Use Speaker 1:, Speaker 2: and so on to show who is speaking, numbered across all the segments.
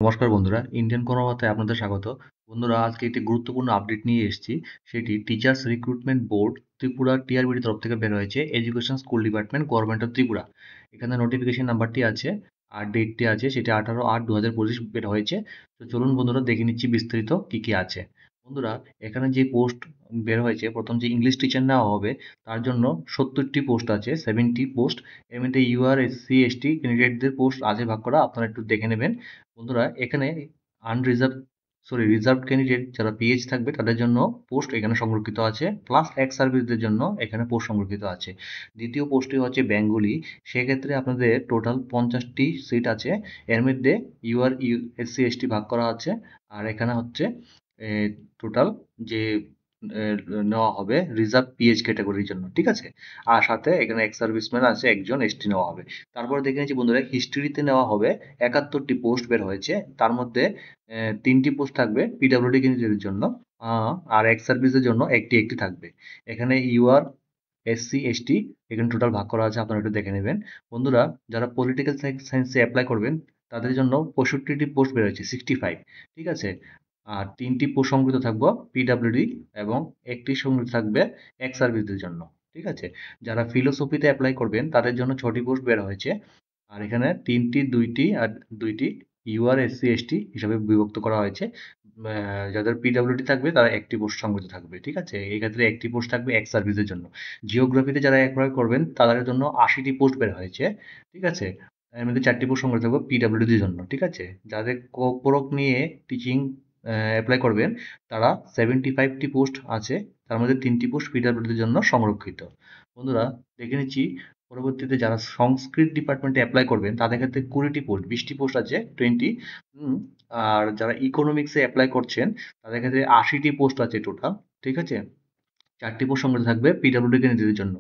Speaker 1: নমস্কার বন্ধুরা, ইন্ডিয়ান কর্মবার্তায় আপনাদের স্বাগত। বন্ধুরা, আজকে একটি গুরুত্বপূর্ণ আপডেট নিয়ে এসেছি। সেটি টিচার্স রিক্রুটমেন্ট বোর্ড ত্রিপুরা টিআরবির তরফ থেকে বের হয়েছে, education school department government of Tripura. এখানে নোটিফিকেশন নাম্বারটি আছে আর ডেটটি আছে, সেটি 18/8/2025 বের হয়েছে। তো চলুন বন্ধুরা, দেখে নিচ্ছি বিস্তারিত কি কি আছে। বন্ধুরা, এখানে যে পোস্ট বের হয়েছে, প্রথম যে ইংলিশ টিচার নেওয়া হবে তার জন্য 70টি পোস্ট আছে, 70 পোস্ট। এর মধ্যে ইউআর এসসি এসটি ক্যান্ডিডেটদের পোস্ট আছে ভাগ করা, আপনারা একটু দেখে নেবেন। বন্ধুরা, এখানে রিজার্ভ ক্যান্ডিডেট যারা পিএইচ থাকবে তাদের জন্য পোস্ট এখানে সংরক্ষিত আছে, প্লাস এক্স সার্ভিসদের জন্য এখানে পোস্ট সংরক্ষিত আছে। দ্বিতীয় পোস্টটি হচ্ছে বেঙ্গলি। সেক্ষেত্রে আপনাদের টোটাল 50টি সিট আছে। এর মধ্যে ইউআর এসসি এসটি ভাগ করা আছে। আর এখানে হচ্ছে টোটাল যে নেওয়া হবে রিজার্ভ পিএইচ ক্যাটাগরির জন্য, ঠিক আছে। আর সাথে এখানে এক্স সার্ভিসম্যান আছে একজন, এসটি নেওয়া হবে। তারপরে দেখে নিচ্ছি বন্ধুরা, হিস্ট্রিতে নেওয়া হবে 71টি পোস্ট বের হয়েছে। তার মধ্যে 3টি পোস্ট থাকবে পিডাব্লিউডি ক্যান্ডিডেটের জন্য, আর এক্স সার্ভিসের জন্য একটি একটি থাকবে। এখানে ইউআর এসসি এসটি এখানে টোটাল ভাগ করা আছে, আপনারা একটু দেখে নেবেন। বন্ধুরা, যারা পলিটিক্যাল সায়েন্সে অ্যাপ্লাই করবেন তাদের জন্য 65টি পোস্ট বের হয়েছে, 65, ঠিক আছে। আর 3টি পোস্ট সংগৃহীত থাকবে পিডাব্লিউডি এবং একটি সংগৃহীত থাকবে এক্স সার্ভিসদের জন্য, ঠিক আছে। যারা ফিলোসফিতে অ্যাপ্লাই করবেন তাদের জন্য 6টি পোস্ট বের হয়েছে। আর এখানে 3টি 2টি আর 2টি ইউআর এসসি এসটি হিসাবে বিভক্ত করা হয়েছে। যাদের পিডাব্লিউডি থাকবে তারা একটি পোস্ট সংগৃহীত থাকবে, ঠিক আছে। এই ক্ষেত্রে একটি পোস্ট থাকবে এক্স সার্ভিসের জন্য। জিওগ্রাফিতে যারা অ্যাপ্লাই করবেন তাদের জন্য 80টি পোস্ট বের হয়েছে, ঠিক আছে। এর মধ্যে 4টি পোস্ট সংগৃহীত থাকবে পিডাব্লিউডির জন্য, ঠিক আছে। যাদের কোরক নিয়ে টিচিং অ্যাপ্লাই করবেন তারা 75টি পোস্ট আছে, তার মধ্যে 3টি পোস্ট পিডাব্লিউডির জন্য সংরক্ষিত। বন্ধুরা, দেখে নিচ্ছি পরবর্তীতে যারা সংস্কৃত ডিপার্টমেন্টে অ্যাপ্লাই করবেন তাদের ক্ষেত্রে 20টি পোস্ট, 20টি পোস্ট আছে, 20। আর যারা ইকোনমিক্সে অ্যাপ্লাই করছেন তাদের ক্ষেত্রে 80টি পোস্ট আছে টোটাল, ঠিক আছে। 4টি পোস্ট সংগঠিত থাকবে পিডাব্লিউডি ক্যান্ডিডেটের জন্য।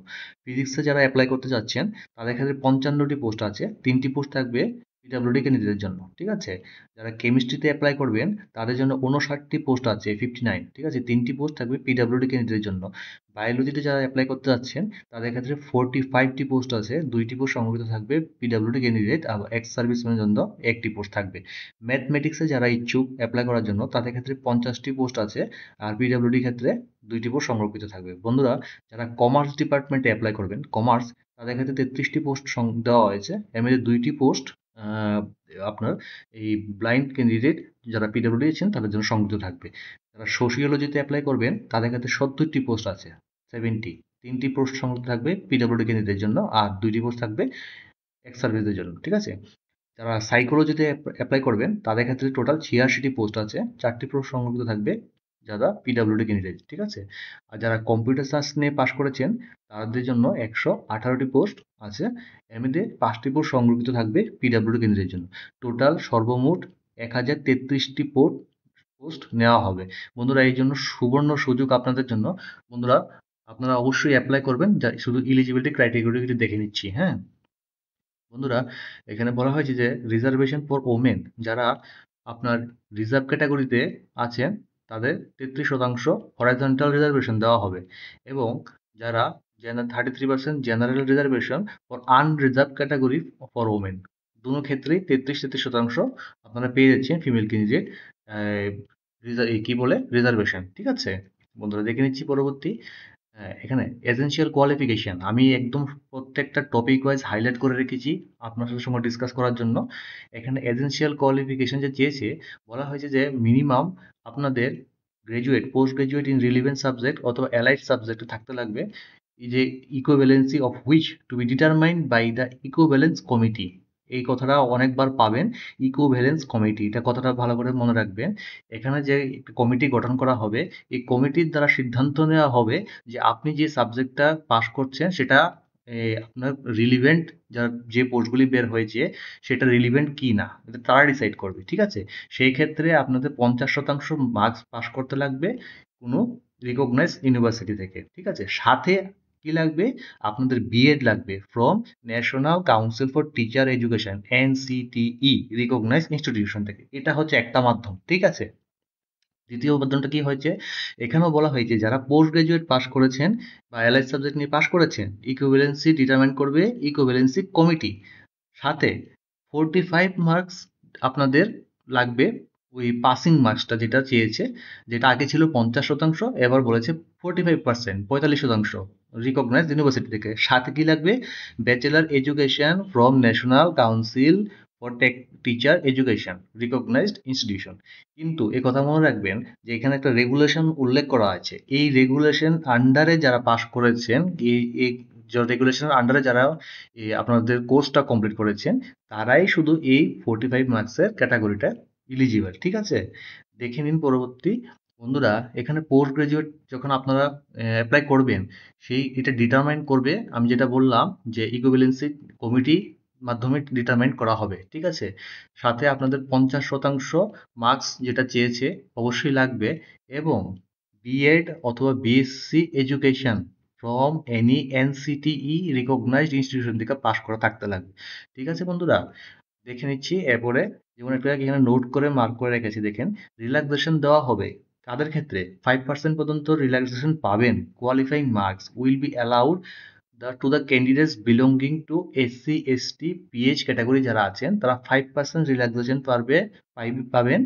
Speaker 1: ফিজিক্সে যারা অ্যাপ্লাই করতে যাচ্ছেন তাদের ক্ষেত্রে 55টি পোস্ট আছে, 3টি পোস্ট থাকবে পিডাব্লিউডি ক্যান্ডিডেটের জন্য, ঠিক আছে। যারা কেমিস্ট্রিতে অ্যাপ্লাই করবেন তাদের জন্য 59টি পোস্ট আছে, 59, ঠিক আছে। 3টি পোস্ট থাকবে পিডাব্লিউডি ক্যান্ডিডেটের জন্য। বায়োলজিতে যারা অ্যাপ্লাই করতে যাচ্ছেন তাদের ক্ষেত্রে 45টি পোস্ট আছে, 2টি পোস্ট সংগঠিত থাকবে পিডাব্লিউডি ক্যান্ডিডেট, আর এক্স সার্ভিসম্যানের জন্য একটি পোস্ট থাকবে। ম্যাথমেটিক্সে যারা ইচ্ছুক অ্যাপ্লাই করার জন্য তাদের ক্ষেত্রে 50টি পোস্ট আছে, আর পিডাব্লিউডি ক্ষেত্রে 2টি পোস্ট সংরক্ষিত থাকবে। বন্ধুরা, যারা কমার্স ডিপার্টমেন্টে অ্যাপ্লাই করবেন, কমার্স, তাদের ক্ষেত্রে 33টি পোস্ট দেওয়া হয়েছে। এর মধ্যে 2টি পোস্ট আপনার এই ব্লাইন্ড ক্যান্ডিডেট যারা পিডাব্লিউডি আছেন তাদের জন্য সংযুক্ত থাকবে। যারা সোশিওলজিতে অ্যাপ্লাই করবেন তাদের ক্ষেত্রে 70টি পোস্ট আছে, 70। 3টি পোস্ট সংযুক্ত থাকবে পিডাব্লিউডি ক্যান্ডিডেটের জন্য, আর 2টি পোস্ট থাকবে এক্স সার্ভিসদের জন্য, ঠিক আছে। যারা সাইকোলজিতে অ্যাপ্লাই করবেন তাদের ক্ষেত্রে টোটাল 86টি পোস্ট আছে, 4টি পোস্ট সংরক্ষিত থাকবে যারা পিডাব্লিউডি ক্যান্ডিডেট, ঠিক আছে। আর যারা কম্পিউটার সায়েন্স নিয়ে পাশ করেছেন তাদের জন্য 118টি পোস্ট আছে। এর মধ্যে 5টি পোস্ট সংরক্ষিত থাকবে পিডাব্লিউডি ক্যান্ডিডেটের জন্য। টোটাল সর্বমোট 1033টি পোস্ট নেওয়া হবে। বন্ধুরা, এই জন্য সুবর্ণ সুযোগ আপনাদের জন্য। বন্ধুরা, আপনারা অবশ্যই অ্যাপ্লাই করবেন। শুধু এলিজিবিলিটি ক্রাইটেরিয়াগুলো দেখে নিচ্ছি, হ্যাঁ। বন্ধুরা, এখানে বলা হয়েছে যে রিজার্ভেশন ফর ওমেন, যারা আপনার রিজার্ভ ক্যাটাগরিতে আছেন তাদের 33% হরাইজন্টাল রিজার্ভেশন দেওয়া হবে, এবং যারা 33% general reservation for unreserved category for women, দুটো ক্ষেত্রেই 33% আপনারা পেয়ে যাচ্ছেন ফিমেল ক্যান্ডিডেট কি বলে রিজার্ভেশন, ঠিক আছে। বন্ধুরা, দেখে নিচ্ছি পরবর্তী। হ্যাঁ, এখানে এসেনশিয়াল কোয়ালিফিকেশন আমি একদম প্রত্যেকটা টপিক ওয়াইজ হাইলাইট করে রেখেছি আপনার সাথে সঙ্গে ডিসকাস করার জন্য। এখানে এসেনশিয়াল কোয়ালিফিকেশন যে চেয়েছে, বলা হয়েছে যে মিনিমাম আপনাদের graduate, post graduate in relevant subject অথবা অ্যালাইড সাবজেক্টে থাকতে লাগবে, এই যে equivalency of which to be determined by the equivalence committee. এই কথাটা অনেকবার পাবেন, ইকুইভ্যালেন্স কমিটি, এটা কথাটা ভালো করে মনে রাখবেন। এখানে যে কমিটি গঠন করা হবে, এই কমিটির দ্বারা সিদ্ধান্ত নেওয়া হবে যে আপনি যে সাবজেক্টটা পাস করছেন সেটা আপনার রিলিভেন্ট, যার যে পোস্টগুলি বের হয়েছে সেটা রিলিভেন্ট কি না, এটা তারা ডিসাইড করবে, ঠিক আছে। সেই ক্ষেত্রে আপনাদের 50% মার্কস পাস করতে লাগবে কোনো রিকগনাইজ ইউনিভার্সিটি থেকে, ঠিক আছে। সাথে কি লাগবে, আপনাদের বিএড লাগবে from national council for teacher education, NCTE recognise institution থেকে। এটা হচ্ছে একটা মাধ্যম, ঠিক আছে। দ্বিতীয় মাধ্যমটা কি হয়েছে, এখানেও বলা হয়েছে যারা পোস্ট গ্রাজুয়েট পাস করেছেন বা অ্যালাইড সাবজেক্ট নিয়ে পাস করেছেন, ইকুইভ্যালেন্সি ডিটারমাইন করবে ইকুইভ্যালেন্সি কমিটি। সাথে 45 মার্কস আপনাদের লাগবে ওই পাসিং মার্কসটা যেটা চেয়েছে, যেটা আগে ছিল 50%, এবার বলেছে 45%, 45% রিকগনাইজ ইউনিভার্সিটি থেকে। সাথে কি লাগবে? Bachelor education from national council for teacher education recognised institution. কিন্তু এ কথা মনে রাখবেন যে এখানে একটা রেগুলেশন উল্লেখ করা আছে। এই রেগুলেশন আন্ডারে যারা পাশ করেছেন, এই রেগুলেশনের আন্ডারে যারা আপনাদের কোর্সটা কমপ্লিট করেছেন, তারাই শুধু এই 45 মার্কসের ক্যাটাগরিটা ইলিজিবল। ঠিক আছে? দেখে নিন পরবর্তী। বন্ধুরা, এখানে পোস্ট গ্রাজুয়েট যখন আপনারা অ্যাপ্লাই করবেন, এটা ডিটারমাইন করবে, আমি যেটা বললাম যে ইকুইভ্যালেন্সি কমিটি মাধ্যমে ডিটারমাইন করা হবে। ঠিক আছে? সাথে আপনাদের 50% মার্কস যেটা চেয়েছে অবশ্যই লাগবে, এবং বিএড অথবা BSc education from any NCTE recognised institution থেকে পাশ করা থাকতে লাগবে। ঠিক আছে বন্ধুরা? দেখে নিচ্ছি এরপরে, যেমন একটা এখানে নোট করে মার্ক করে রেখেছি, দেখেন। রিল্যাক্সেশন দেওয়া হবে কাদের ক্ষেত্রে? 5% পর্যন্ত রিল্যাক্সেশন পাবেন। Qualifying marks will be allowed to the candidates belonging to SC ST pH category যারা আছেন, তারা 5% রিল্যাক্সেশন পাবেন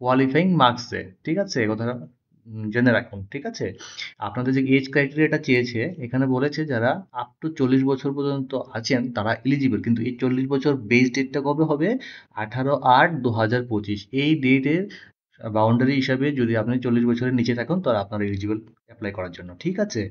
Speaker 1: কোয়ালিফাইং মার্কসে। ঠিক আছে? এ কথাটা জেনে রাখুন। ঠিক আছে? আপনাদের যে এজ ক্রাইটেরিয়াটা চেয়েছে, এখানে বলেছে যারা আপ টু 40 বছর পর্যন্ত আছেন তারা এলিজিবল। কিন্তু এই 40 বছর বেস ডেটটা কবে হবে? 18/8/2025। এই ডেটের বাউন্ডারি হিসাবে যদি আপনি 40 বছরের নিচে থাকুন, তাহলে আপনার এলিজিবল অ্যাপ্লাই করার জন্য। ঠিক আছে?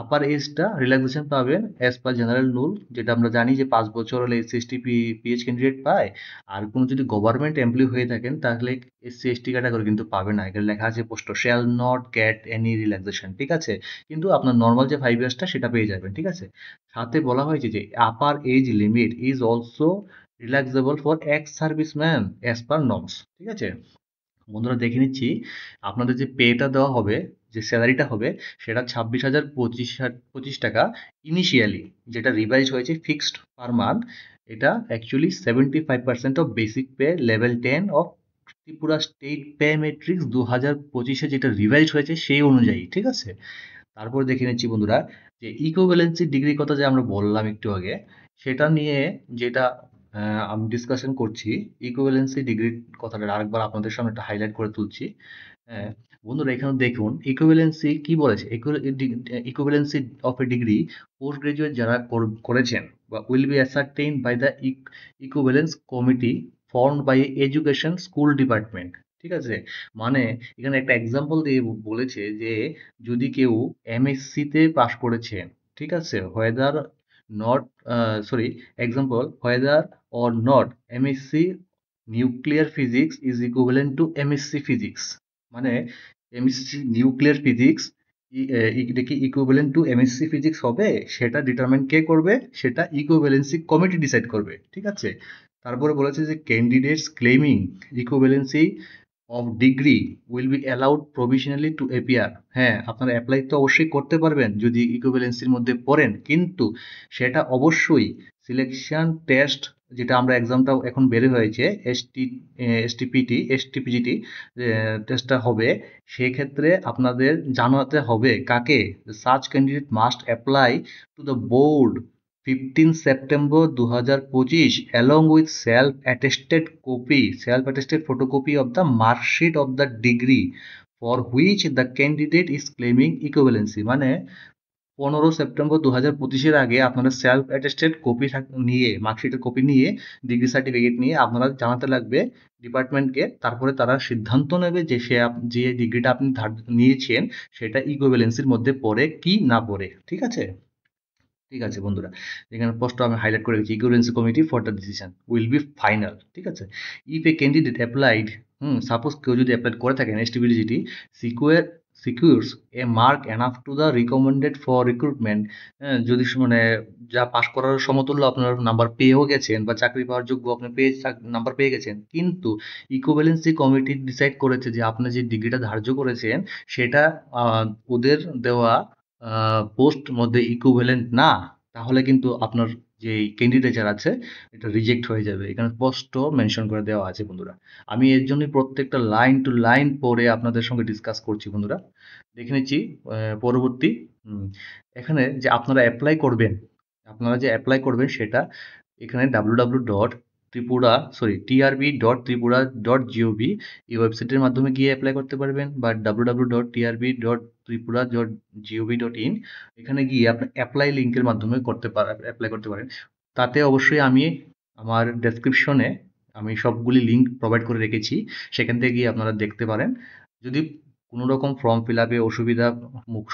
Speaker 1: আপার এজটা রিল্যাক্সেশন পাবেন অ্যাজ পার জেনারেল রুল, যেটা আমরা জানি যে 5 বছর হলে এসসি এসটি পিএইচ ক্যান্ডিডেট পায়। আর কোনো যদি গভর্নমেন্ট এমপ্লয়ি হয়ে থাকেন, তাহলে এসসি এসটি ক্যাটাগরি কিন্তু পাবে না। এখানে লেখা আছে post shall not get any relaxation. ঠিক আছে? কিন্তু আপনার নর্মাল যে 5 ইয়ার্সটা সেটা পেয়ে যাবেন। ঠিক আছে? সাথে বলা হয়েছে যে upper age limit is also relaxable for ex serviceman as per norms. ঠিক আছে? বন্ধুরা, দেখে নিচ্ছি আপনাদের যে পেটা দেওয়া হবে, যে স্যালারিটা হবে, সেটা 26,025 টাকা ইনিশিয়ালি, যেটা রিভাইজ হয়েছে ফিক্সড পার মান্থ। এটা actually 75% of basic pay level 10 of Tripura state pay matrix 2025-এ যেটা রিভাইজ হয়েছে সেই অনুযায়ী। ঠিক আছে? তারপর দেখে নিচ্ছি বন্ধুরা, যে ইকুইভ্যালেন্সি ডিগ্রির কথা যে আমরা বললাম একটু আগে, সেটা নিয়ে যেটা আমি ডিসকাশন করছি। ইকুইভ্যালেন্সি ডিগ্রির কথাটা আরেকবার আপনাদের সামনে একটা হাইলাইট করে তুলছি। হ্যাঁ, বন্ধুরা, এখানে দেখুন ইকুইভ্যালেন্সি কি বলেছে। Equivalency of a degree post graduate যারা করেছেন বা will be ascertain by the equivalence committee formed by education school department. ঠিক আছে? মানে এখানে একটা এক্সাম্পল দিয়ে বলেছে যে যদি কেউ এমএসসি তে পাশ করেছেন, ঠিক আছে, whether not sorry example, whether or not MSc nuclear physics is equivalent to MSc physics. মানে এমএসসি নিউক্লিয়ার ফিজিক্স এটা কি ইকুইভ্যালেন্ট টু এমএসসি ফিজিক্স হবে, সেটা ডিটারমাইন কে করবে? সেটা ইকুইভ্যালেন্সি কমিটি ডিসাইড করবে। ঠিক আছে? তারপরে বলেছে যে candidates claiming equivalency of degree will be allowed provisionally to appear. হ্যাঁ, আপনারা অ্যাপ্লাই তো অবশ্যই করতে পারবেন যদি ইকুইভ্যালেন্সির মধ্যে পড়েন, কিন্তু সেটা অবশ্যই সিলেকশন টেস্ট, যেটা আমরা এক্সামটা এখন বের হয়েছে এসটিপিজিটি টেস্টটা হবে, সেক্ষেত্রে আপনাদের জানাতে হবে কাকে? Such candidate must apply to the board 15 September 2025 along with self-attested photocopy of the mark sheet of the degree for which the candidate is claiming equivalency। মানে 15 সেপ্টেম্বর 2025-এর আগে আপনারা সেলফ অ্যাটেস্টেড কপি নিয়ে, মার্কশিটের কপি নিয়ে, degree certificate নিয়ে আপনারা জানাতে লাগবে ডিপার্টমেন্টকে। তারপরে তারা সিদ্ধান্ত নেবে যে যে ডিগ্রিটা আপনি নিয়েছেন সেটা ইকুইভ্যালেন্সির মধ্যে পড়ে কি না পড়ে। ঠিক আছে? ঠিক আছে বন্ধুরা, এখানে স্পষ্ট আমি হাইলাইট করে রেখেছি equivalency committee for the decision will be final. ঠিক আছে? If a candidate applied, suppose কেউ যদি অ্যাপ্লাই করে থাকেন এসটিবিলিজিটি, secures a mark enough to the recommended for recruitment, যদি মানে যা পাশ করার সমতুল্য আপনার নাম্বার পেয়েও গেছেন বা চাকরি পাওয়ার যোগ্য আপনি নাম্বার পেয়ে গেছেন, কিন্তু ইকুইভ্যালেন্সি কমিটি ডিসাইড করেছে যে আপনি যে ডিগ্রিটা ধার্য করেছেন সেটা ওদের দেওয়া পোস্ট মধ্যে ইকুইভ্যালেন্ট না, তাহলে কিন্তু আপনার যে ক্যান্ডিডেচার আছে এটা রিজেক্ট হয়ে যাবে। এখানে স্পষ্ট মেনশন করে দেওয়া আছে বন্ধুরা। আমি এর জন্যই প্রত্যেকটা লাইন টু লাইন পড়ে আপনাদের সঙ্গে ডিসকাস করছি বন্ধুরা। দেখে নিচ্ছি পরবর্তী। এখানে যে আপনারা যে অ্যাপ্লাই করবেন সেটা এখানে www.edukation trb.tripura.gov এই ওয়েবসাইটের মাধ্যমে গিয়ে অ্যাপ্লাই করতে পারবেন, বা www.trb.tripura.gov.in এখানে গিয়ে আপনি অ্যাপ্লাই লিঙ্কের মাধ্যমে অ্যাপ্লাই করতে পারেন। তাতে অবশ্যই আমি আমার ডেসক্রিপশনে আমি সবগুলি লিঙ্ক প্রোভাইড করে রেখেছি, সেখান থেকে গিয়ে আপনারা দেখতে পারেন। যদি কোনো রকম ফর্ম ফিল আপে অসুবিধা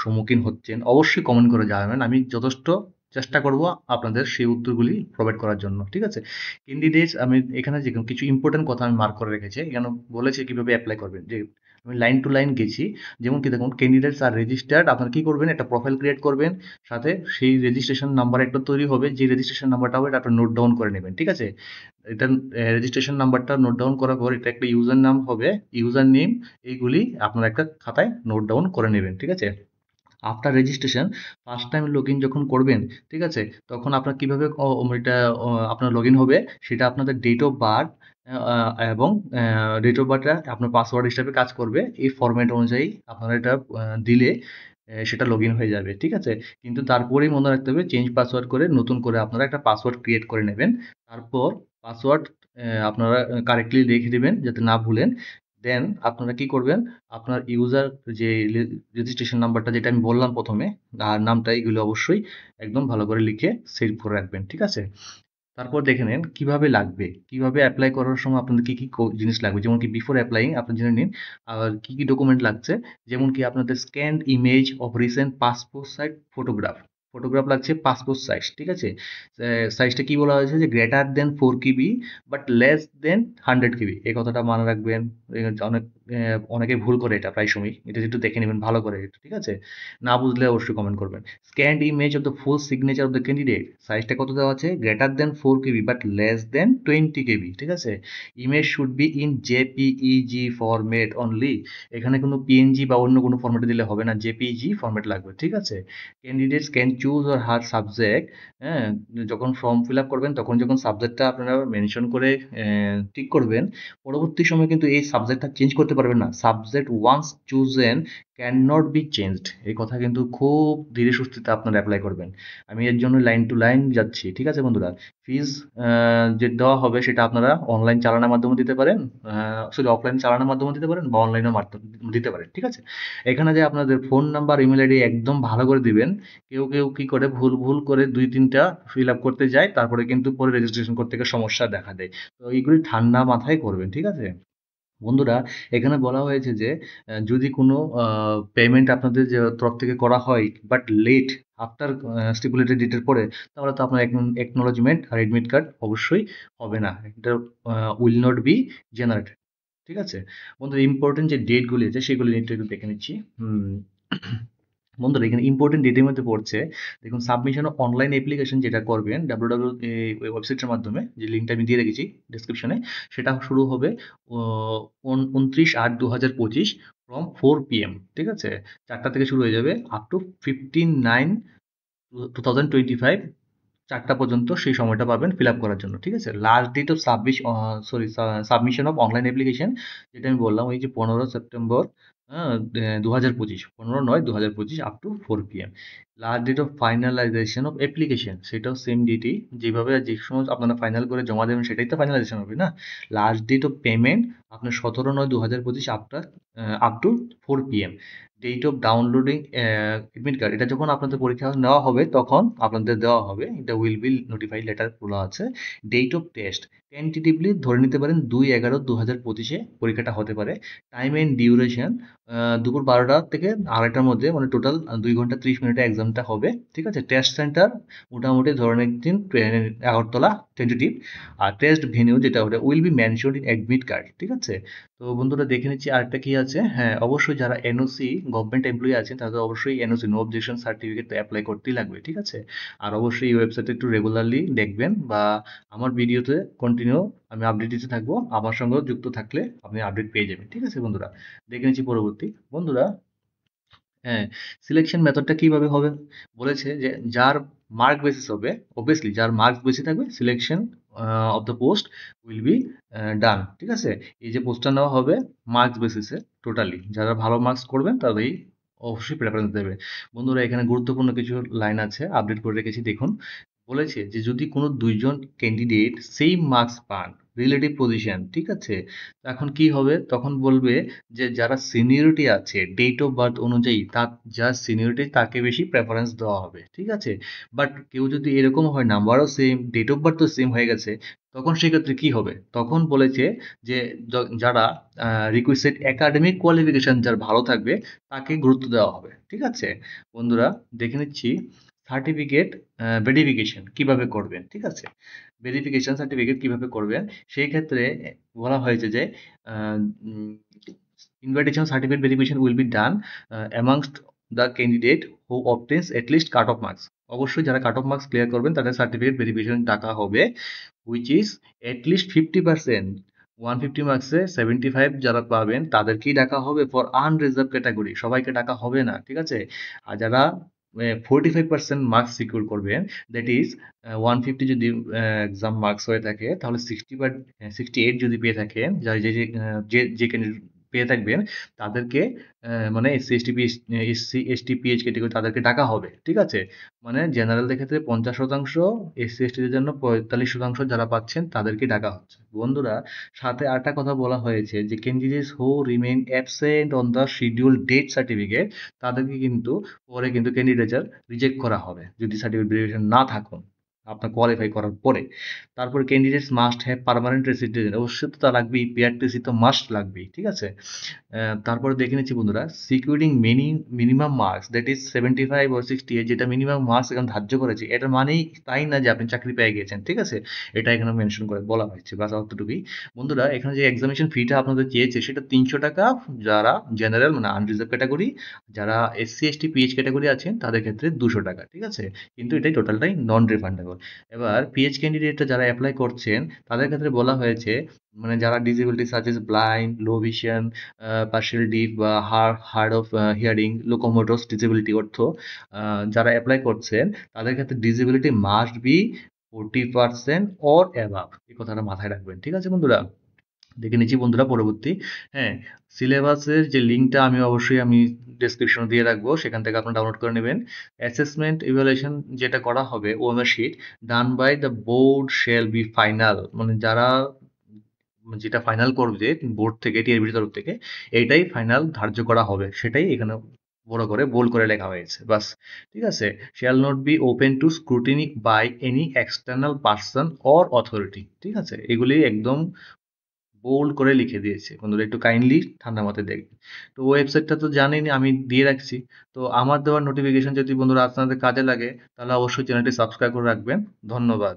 Speaker 1: সম্মুখীন হচ্ছেন অবশ্যই কমেন্ট করে জানাবেন, আমি যথেষ্ট চেষ্টা করব আপনাদের সেই উত্তরগুলি প্রোভাইড করার জন্য, ঠিক আছে। ক্যান্ডিডেটস, আমি এখানে যে কিছু ইম্পর্টেন্ট কথা আমি মার্ক করে রেখেছি, এখানে বলেছে কিভাবে অ্যাপ্লাই করবেন, যে আমি লাইন টু লাইন গেছি। যেমন কি দেখুন, ক্যান্ডিডেটস আর রেজিস্টার্ড, আপনারা কি করবেন, একটা প্রোফাইল ক্রিয়েট করবেন, সাথে সেই রেজিস্ট্রেশন নাম্বার একটা তৈরি হবে, যে রেজিস্ট্রেশন নাম্বারটা হবে এটা আপনি নোট ডাউন করে নেবেন, ঠিক আছে। এটা রেজিস্ট্রেশন নাম্বারটা নোট ডাউন করার পর এটা একটা ইউজার নাম হবে, ইউজার নেম, এইগুলি আপনারা একটা খাতায় নোট ডাউন করে নেবেন, ঠিক আছে। After registration first time log in যখন করবেন, ঠিক আছে, তখন আপনার কিভাবে এটা আপনার লগ ইন হবে, সেটা আপনাদের ডেট অফ বার্থ এবং ডেট অফ বার্থটা আপনার পাসওয়ার্ড হিসাবে কাজ করবে। এই ফরম্যাট অনুযায়ী আপনারা এটা দিলে সেটা লগ ইন হয়ে যাবে, ঠিক আছে। কিন্তু তারপরেই মনে রাখতে হবে, চেঞ্জ পাসওয়ার্ড করে নতুন করে আপনারা একটা পাসওয়ার্ড ক্রিয়েট করে নেবেন। তারপর পাসওয়ার্ড আপনারা কারেক্টলি লিখে দেবেন যাতে না ভুলেন। দেন আপনারা কি করবেন, আপনার ইউজার যে রেজিস্ট্রেশন নাম্বারটা যেটা আমি বললাম প্রথমে, আর নামটা, এগুলো অবশ্যই একদম ভালো করে লিখে সেভ করে রাখবেন, ঠিক আছে। তারপর দেখে নেন কিভাবে লাগবে, কিভাবে অ্যাপ্লাই করার সময় আপনাদের কি কি জিনিস লাগবে। যেমন কি বিফোর অ্যাপ্লাইং আপনি জেনে নিন আর কি কি ডকুমেন্ট লাগছে। যেমন কি আপনাদের scanned image of recent passport size photograph, photograph লাগছে পাসপোর্ট সাইজ, ঠিক আছে। সাইজটা কি বলা হয়েছে, যে greater than 4 KB but less than 100 KB, এই কথাটা মনে রাখবেন। অনেক অনেকে ভুল করে এটা প্রায় সময়, এটা একটু দেখে নেবেন ভালো করে, ঠিক আছে। না বুঝলে অবশ্যই কমেন্ট করবেন। Scanned image of the full signature of the candidate, সাইজটা কত দেওয়া আছে, greater than 4 KB but less than 20 KB, ঠিক আছে। Image should be in JPEG format only, এখানে কোনো পিএনজি বা অন্য কোনো ফরম্যাটে দিলে হবে না, জেপিইজি ফরম্যাট লাগবে, ঠিক আছে। Candidates can choose or her subject, হ্যাঁ, যখন ফর্ম ফিল আপ করবেন তখন যখন সাবজেক্টটা আপনারা মেনশন করে ঠিক করবেন, পরবর্তী সময় কিন্তু এই সাবজেক্টটা চেঞ্জ করতে পারবেন না। Subject once chosen can not be changed, এই কথা কিন্তু খুব ধীরে সুস্থিতে আপনারা অ্যাপ্লাই করবেন। আমি এর জন্য লাইন টু লাইন যাচ্ছি, ঠিক আছে বন্ধুরা। ফিজ যে দেওয়া হবে সেটা আপনারা অনলাইন চালানোর মাধ্যমে দিতে পারেন, সরি অফলাইন চালানোর মাধ্যমে দিতে পারেন, বা অনলাইনের মাধ্যমে দিতে পারেন, ঠিক আছে। এখানে যে আপনাদের ফোন নাম্বার, ইমেল আইডি একদম ভালো করে দিবেন। কেউ কেউ কি করে ভুল ভুল করে 2-3টা ফিল আপ করতে যায়, তারপরে কিন্তু পরে রেজিস্ট্রেশন করতে গিয়ে সমস্যা দেখা দেয়। তো এইগুলি ঠান্ডা মাথায় করবেন, ঠিক আছে বন্ধুরা। এখানে বলা হয়েছে যে যদি কোনো পেমেন্ট আপনাদের যে তরফ থেকে করা হয় বাট লেট আফটার স্টিপুলেটেড ডেটের পরে, তাহলে তো আপনার একনোলজমেন্ট আর এডমিট কার্ড অবশ্যই হবে না, এটা উইল নট বি জেনারেটেড, ঠিক আছে। বন্ধুরা ইম্পর্টেন্ট যে ডেটগুলি আছে সেগুলি একটু দেখে নিচ্ছি। বন্ধুরা এখানে ইম্পর্টেন্ট ডেটের মধ্যে পড়ছে, দেখুন সাবমিশন অফ অনলাইন অ্যাপ্লিকেশন যেটা করবেন ডাব্লিউ ওয়েবসাইটের মাধ্যমে, যে লিঙ্কটা আমি দিয়ে রেখেছি ডিসক্রিপশনে, সেটা শুরু হবে 29/8/2025 ফ্রম 4 PM, ঠিক আছে। 4টা থেকে শুরু হয়ে যাবে আপ টু 15/9/2025, 4টা পর্যন্ত সেই সময়টা পাবেন ফিল আপ করার জন্য, ঠিক আছে। Last date of submission of online application, যেটা আমি বললাম ওই যে 15 সেপ্টেম্বর, হ্যাঁ, 2025, 15/9/2025 up to 4 PM। Last date of finalisation of application, সেটাও সেম ডেটই, যেভাবে যে সময় আপনারা ফাইনাল করে জমা দেবেন সেটাই তো ফাইনালাইজেশন হবে না। লাস্ট ডেট অফ পেমেন্ট আপনার 17/9/2025 up to 4 PM। Date of downloading admit card, এটা যখন আপনাদের পরীক্ষা নেওয়া হবে তখন আপনাদের দেওয়া হবে, এটা উইল বি নোটিফাইড লেটার বলা আছে। ডেট অফ টেস্ট টেন্টেটিভলি ধরে নিতে পারেন 2/11/2025 পরীক্ষাটা হতে পারে। টাইম এন্ড ডিউরেশন দুপুর 12টা থেকে 2:30টার মধ্যে, মানে টোটাল 2 ঘন্টা 30 মিনিটে এক্সামটা হবে, ঠিক আছে। টেস্ট সেন্টার মোটামুটি ধরে নিন আগরতলা টেন্টেটিভ। আর টেস্ট ভেনিউ যেটা ওটা will be mentioned in admit card, ঠিক আছে। তো বন্ধুরা দেখে নিচ্ছি আরেকটা কি আছে। হ্যাঁ, অবশ্যই যারা এনওসি গভর্নমেন্ট এমপ্লয়ি আছেন তাদের অবশ্যই এনওসি নো অবজেকশন সার্টিফিকেট তো অ্যাপ্লাই করতেই লাগবে, ঠিক আছে। আর অবশ্যই এই ওয়েবসাইটে একটু রেগুলারলি দেখবেন, বা আমার ভিডিওতে কন্টিনিউ আমি আপডেট দিতে থাকবো, আমার সঙ্গেও যুক্ত থাকলে আপনি আপডেট পেয়ে যাবেন, ঠিক আছে বন্ধুরা। দেখে নিচ্ছি পরবর্তী বন্ধুরা। হ্যাঁ, সিলেকশন মেথডটা কিভাবে হবে, বলেছে যে যার মার্ক বেসিস হবে, অবভিয়াসলি যার মার্কস বেশি থাকবে selection of the post will be ডান, ঠিক আছে। এই যে পোস্টটা নেওয়া হবে মার্কস বেসিসে, টোটালি যারা ভালো মার্কস করবেন তাদেরই অবশ্যই প্রেফারেন্স দেবে। বন্ধুরা এখানে গুরুত্বপূর্ণ কিছু লাইন আছে আপডেট করে রেখেছি, দেখুন। বলেছে যে যদি কোনো ২ জন ক্যান্ডিডেট সেইম মার্কস পান, রিলেটিভ পজিশন, ঠিক আছে? তো এখন কি হবে? তখন বলবে যে যারা সিনিয়রিটি আছে, ডেট অফ বার্থ অনুযায়ী যার সিনিয়রিটি তাকে বেশি প্রেফারেন্স দেওয়া হবে, ঠিক আছে? বাট কেউ যদি এরকম হয় নাম্বারও সেম, ডেট অফ বার্থও সেম হয়ে গেছে, তখন সেক্ষেত্রে কি হবে? তখন বলেছে যে যারা রিক্বিজিট একাডেমিক কোয়ালিফিকেশন যার ভালো থাকবে তাকে গুরুত্ব দেওয়া হবে, ঠিক আছে? বন্ধুরা দেখে নিচ্ছি সার্টিফিকেট ভেরিফিকেশন কিভাবে করবেন, ঠিক আছে? ভেরিফিকেশন সার্টিফিকেট কিভাবে করবেন সেই ক্ষেত্রে বলা হয়েছে যে invitation certificate verification will be done amongst the candidate who obtains at least cut off marks. অবশ্যই যারা কাট অফ মার্কস ক্লিয়ার করবেন তাদের সার্টিফিকেট ভেরিফিকেশন ডাকা হবে, হুইচ ইজ এটলিস্ট 50%। 150 মার্কসে 75 যারা পাবেন তাদেরকেই ডাকা হবে ফর আনরিজার্ভ ক্যাটাগরি, সবাইকে ডাকা হবে না, ঠিক আছে? আর যারা 45% মার্কস সিকিউর করবেন, দ্যাট ইজ 150 যদি এক্সাম মার্কস হয়ে থাকে তাহলে 68 যদি পেয়ে থাকেন, যে ক্যান্ডিডেট পেয়ে থাকবেন তাদেরকে মানে এসসি, এসটি, পিএইচ ক্যাটেগরি তাদেরকে ডাকা হবে, ঠিক আছে? মানে জেনারেলদের ক্ষেত্রে 50%, এসসি/এসটিদের জন্য 45% যারা পাচ্ছেন তাদেরকে ডাকা হচ্ছে। বন্ধুরা সাথে আরেকটা কথা বলা হয়েছে যে candidates who remain absent on the schedule date certificate তাদেরকে কিন্তু পরে কিন্তু ক্যান্ডিডেচার রিজেক্ট করা হবে যদি সার্টিফিকেট ভেরিফিকেশন না থাকুন আপনার কোয়ালিফাই করার পরে। তারপরে candidates must have permanent resident, অবশ্যই তো তা লাগবেই, পিআরটিসি তো মাস্ট লাগবেই, ঠিক আছে? তারপরে দেখে নিচ্ছি বন্ধুরা securing minimum marks that is 75 or 68, যেটা মিনিমাম মার্কস এখানে ধার্য করেছে এটার মানেই তাই না যে আপনি চাকরি পেয়ে গিয়েছেন, ঠিক আছে? এটা এখানে মেনশন করে বলা হয়েছে, বাস অতটুকুই। বন্ধুরা এখানে যে এক্সামিনেশন ফিটা আপনাদের চেয়েছে সেটা 300 টাকা যারা জেনারেল মানে আনরিজার্ভ ক্যাটাগরি, যারা এসসি/এসটি, পিএইচ ক্যাটাগরি আছেন তাদের ক্ষেত্রে 200 টাকা, ঠিক আছে? কিন্তু এটাই টোটালটাই নন রিফান্ডেবল। এবার পিএইচ ক্যান্ডিডেটটা যারা অ্যাপ্লাই করছেন তাদের ক্ষেত্রে বলা হয়েছে মানে যারা disability such as blind, low vision, partial deaf বা hard of hearing, locomotors disability অর্থ যারা অ্যাপ্লাই করছেন তাদের ক্ষেত্রে disability must be 40% or above, এই কথাটা মাথায় রাখবেন, ঠিক আছে বন্ধুরা? দেখে নিচ্ছি বন্ধুরা পরবর্তী। হ্যাঁ, সিলেবাসের যে লিঙ্কটা আমি ডেসক্রিপশনে দিয়ে রাখবো, সেখান থেকে আপনারা ডাউনলোড করে নেবেন। অ্যাসেসমেন্ট ইভ্যালুয়েশন যেটা করা হবে OMR sheet done by the board shall be final, মানে যারা যেটা ফাইনাল করবে বোর্ড থেকে টিআরবির তরফ থেকে এইটাই ফাইনাল ধার্য করা হবে, সেটাই এখানে বড় করে বোল্ড করে লেখা হয়েছে, বাস, ঠিক আছে? Shall not be open to scrutiny by any external person or authority, ঠিক আছে? এগুলি একদম বোল্ড করে লিখে দিয়েছে, বন্ধুরা একটু কাইন্ডলি ঠান্ডা মাথায় দেখবেন। তো ওয়েবসাইটটা তো জানেনই, আমি দিয়ে রাখছি। তো আমার দেওয়ার নোটিফিকেশন যদি বন্ধুরা আপনাদের কাজে লাগে তাহলে অবশ্যই চ্যানেলটি সাবস্ক্রাইব করে রাখবেন। ধন্যবাদ।